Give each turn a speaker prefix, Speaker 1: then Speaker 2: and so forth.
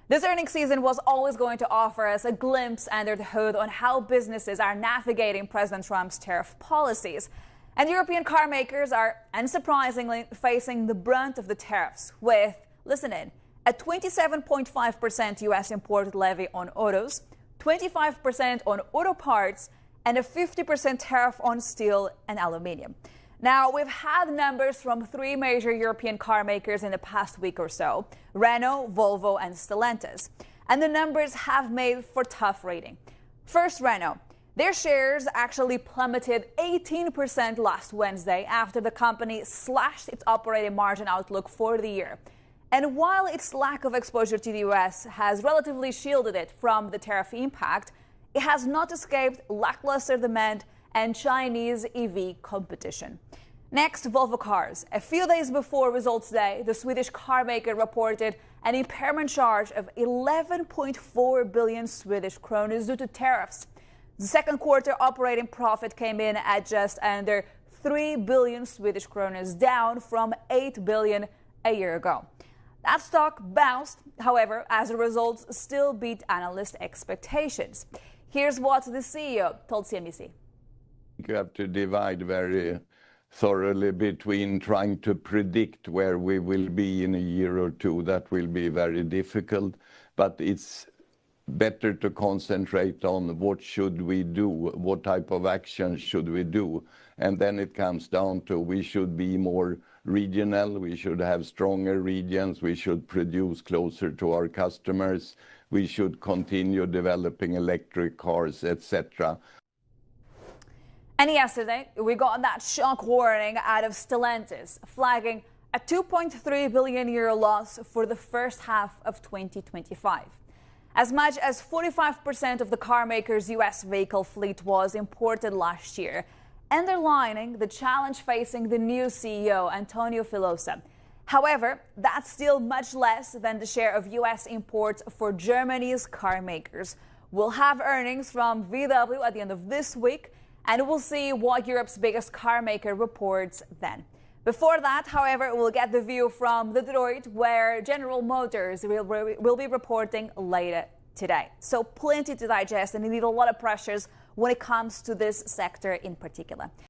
Speaker 1: This earnings season was always going to offer us a glimpse under the hood on how businesses are navigating President Trump's tariff policies. And European car makers are, unsurprisingly, facing the brunt of the tariffs with, listen in, a 27.5% U.S. import levy on autos, 25% on auto parts, and a 50% tariff on steel and aluminium. Now, we've had numbers from three major European car makers in the past week or so: Renault, Volvo, and Stellantis. And the numbers have made for tough reading. First, Renault. Their shares actually plummeted 18% last Wednesday after the company slashed its operating margin outlook for the year. And while its lack of exposure to the U.S. has relatively shielded it from the tariff impact, it has not escaped lackluster demand and Chinese EV competition. Next, Volvo Cars. A few days before results day, the Swedish car maker reported an impairment charge of 11.4 billion Swedish kronor due to tariffs. The second quarter operating profit came in at just under 3 billion Swedish kronor, down from 8 billion a year ago. That stock bounced, however, as the results still beat analyst expectations. Here's what the CEO told CNBC.
Speaker 2: You have to divide very thoroughly between trying to predict where we will be in a year or two. That will be very difficult, but it's better to concentrate on what should we do, what type of action should we do. And then it comes down to we should be more regional, we should have stronger regions, we should produce closer to our customers, we should continue developing electric cars, etc.
Speaker 1: And yesterday, we got that shock warning out of Stellantis, flagging a 2.3 billion euro loss for the first half of 2025. As much as 45% of the car maker's U.S. vehicle fleet was imported last year, underlining the challenge facing the new CEO, Antonio Filosa. However, that's still much less than the share of U.S. imports for Germany's car makers. We'll have earnings from VW at the end of this week, and we'll see what Europe's biggest car maker reports then. Before that, however, we'll get the view from Detroit, where General Motors will be reporting later today. So plenty to digest, and you need a lot of pressures when it comes to this sector in particular.